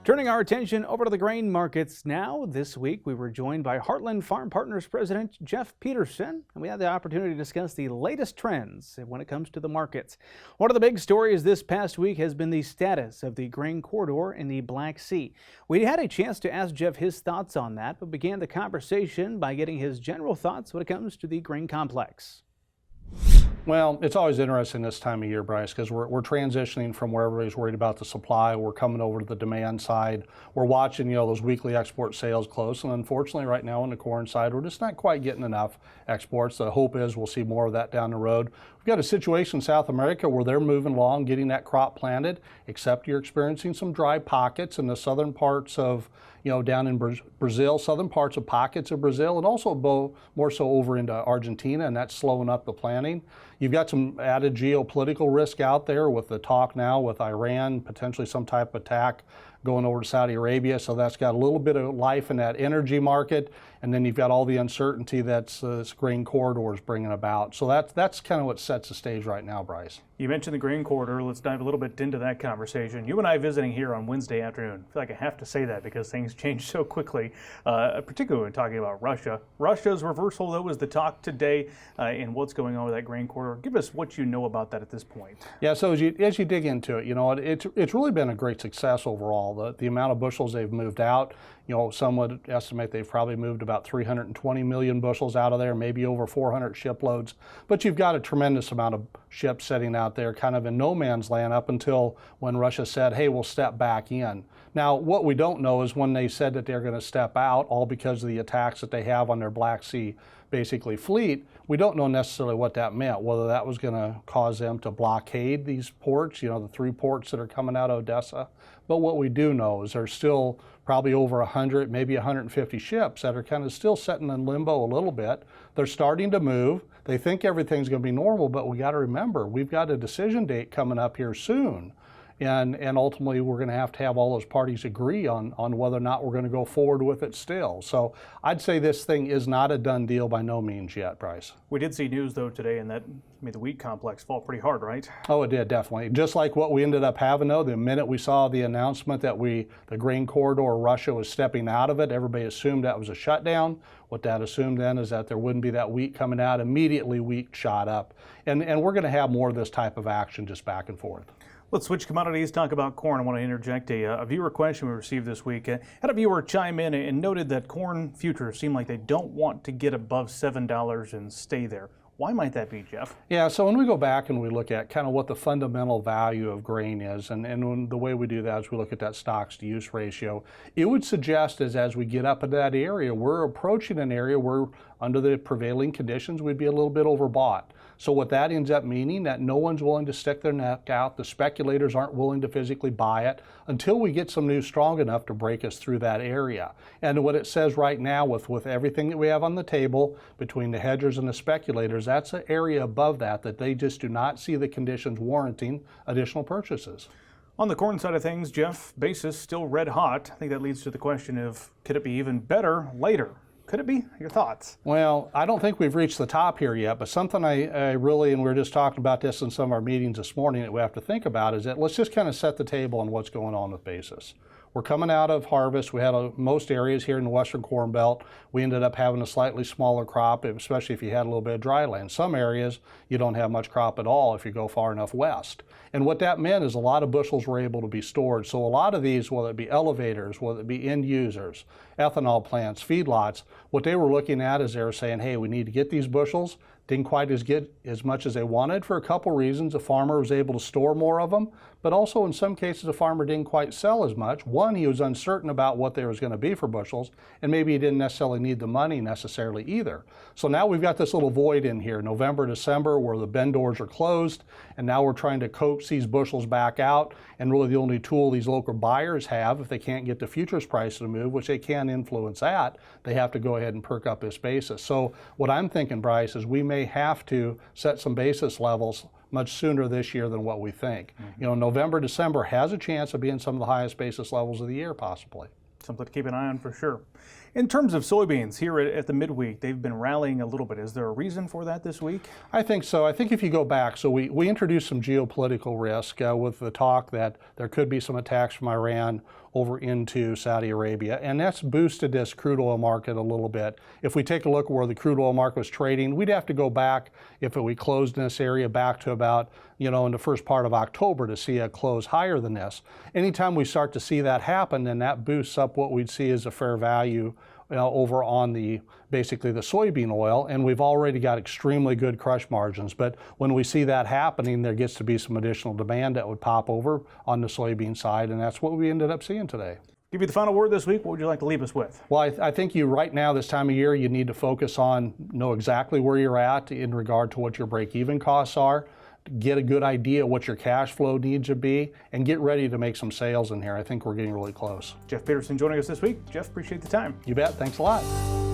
Turning our attention over to the grain markets now. This week, we were joined by Heartland Farm Partners President Jeff Peterson, and we had the opportunity to discuss the latest trends when it comes to the markets. One of the big stories this past week has been the status of the grain corridor in the Black Sea. We had a chance to ask Jeff his thoughts on that, but began the conversation by getting his general thoughts when it comes to the grain complex. Well, it's always interesting this time of year, Bryce, because we're transitioning from where everybody's worried about the supply. We're coming over to the demand side. We're watching, those weekly export sales close. And unfortunately, right now on the corn side, we're just not quite getting enough exports. The hope is we'll see more of that down the road. We've got a situation in South America where they're moving along, getting that crop planted, except you're experiencing some dry pockets in the southern parts of, down in Brazil, southern parts of pockets of Brazil, and also more so over into Argentina, and that's slowing up the planting. You've got some added geopolitical risk out there with the talk now with Iran, potentially some type of attack going over to Saudi Arabia, so that's got a little bit of life in that energy market, and then you've got all the uncertainty that's this grain corridor is bringing about. So that's kind of what sets the stage right now, Bryce. You mentioned the grain corridor. Let's dive a little bit into that conversation. You and I visiting here on Wednesday afternoon. I feel like I have to say that because things change so quickly, particularly when talking about Russia. Russia's reversal, though, is the talk today in what's going on with that grain corridor. Give us what you know about that at this point. Yeah, so as you dig into it, it's really been a great success overall. The amount of bushels they've moved out, some would estimate they've probably moved about 320 million bushels out of there, maybe over 400 shiploads. But you've got a tremendous amount of ships sitting out there kind of in no man's land up until when Russia said, hey, we'll step back in. Now, what we don't know is when they said that they're going to step out, all because of the attacks that they have on their Black Sea basically fleet, we don't know necessarily what that meant, whether that was going to cause them to blockade these ports, the 3 ports that are coming out of Odessa. But what we do know is there's still probably over 100, maybe 150 ships that are kind of still sitting in limbo a little bit. They're starting to move. They think everything's going to be normal, but we got to remember, we've got a decision date coming up here soon. And ultimately, we're going to have all those parties agree on whether or not we're going to go forward with it still. So I'd say this thing is not a done deal by no means yet, Bryce. We did see news, though, today, and that made the wheat complex fall pretty hard, right? Oh, it did, definitely. Just like what we ended up having, though, the minute we saw the announcement that the grain corridor, Russia was stepping out of it, everybody assumed that was a shutdown. What that assumed then is that there wouldn't be that wheat coming out. Immediately, wheat shot up. And we're going to have more of this type of action just back and forth. Let's switch commodities, talk about corn. I want to interject a viewer question we received this week. Had a viewer chime in and noted that corn futures seem like they don't want to get above $7 and stay there. Why might that be, Jeff? Yeah, so when we go back and we look at kind of what the fundamental value of grain is, and the way we do that is we look at that stocks to use ratio, it would suggest as we get up in that area, we're approaching an area where under the prevailing conditions, we'd be a little bit overbought. So what that ends up meaning that no one's willing to stick their neck out. The speculators aren't willing to physically buy it until we get some news strong enough to break us through that area. And what it says right now with everything that we have on the table between the hedgers and the speculators, that's an area above that they just do not see the conditions warranting additional purchases. On the corn side of things, Jeff, basis still red hot. I think that leads to the question of, could it be even better later? Could it be? Your thoughts? Well, I don't think we've reached the top here yet, but something I really, and we were just talking about this in some of our meetings this morning that we have to think about is that let's just kind of set the table on what's going on with basis. We're coming out of harvest. We had most areas here in the Western Corn Belt, we ended up having a slightly smaller crop, especially if you had a little bit of dry land. Some areas, you don't have much crop at all if you go far enough west. And what that meant is a lot of bushels were able to be stored. So a lot of these, whether it be elevators, whether it be end users, ethanol plants, feedlots, what they were looking at is they were saying, hey, we need to get these bushels. Didn't quite get as much as they wanted for a couple reasons. The farmer was able to store more of them, but also in some cases the farmer didn't quite sell as much. One, he was uncertain about what there was going to be for bushels, and maybe he didn't necessarily need the money necessarily either. So now we've got this little void in here, November, December, where the bin doors are closed, and now we're trying to coax these bushels back out, and really the only tool these local buyers have, if they can't get the futures price to move, which they can influence that, they have to go ahead and perk up this basis. So what I'm thinking, Bryce, is we may have to set some basis levels much sooner this year than what we think. November, December has a chance of being some of the highest basis levels of the year, possibly. Something to keep an eye on for sure. In terms of soybeans here at the midweek, they've been rallying a little bit. Is there a reason for that this week? I think so. I think if you go back, so we introduced some geopolitical risk with the talk that there could be some attacks from Iran over into Saudi Arabia, and that's boosted this crude oil market a little bit. If we take a look where the crude oil market was trading, we'd have to go back, if we closed in this area, back to about, in the first part of October to see a close higher than this. Anytime we start to see that happen, then that boosts up what we'd see as a fair value over on basically the soybean oil, and we've already got extremely good crush margins. But when we see that happening, there gets to be some additional demand that would pop over on the soybean side, and that's what we ended up seeing today. Give you the final word this week. What would you like to leave us with? Well, I think right now, this time of year, you need to focus on, know exactly where you're at in regard to what your break-even costs are, get a good idea what your cash flow needs to be, and get ready to make some sales in here. I think we're getting really close. Jeff Peterson joining us this week. Jeff, appreciate the time. You bet. Thanks a lot.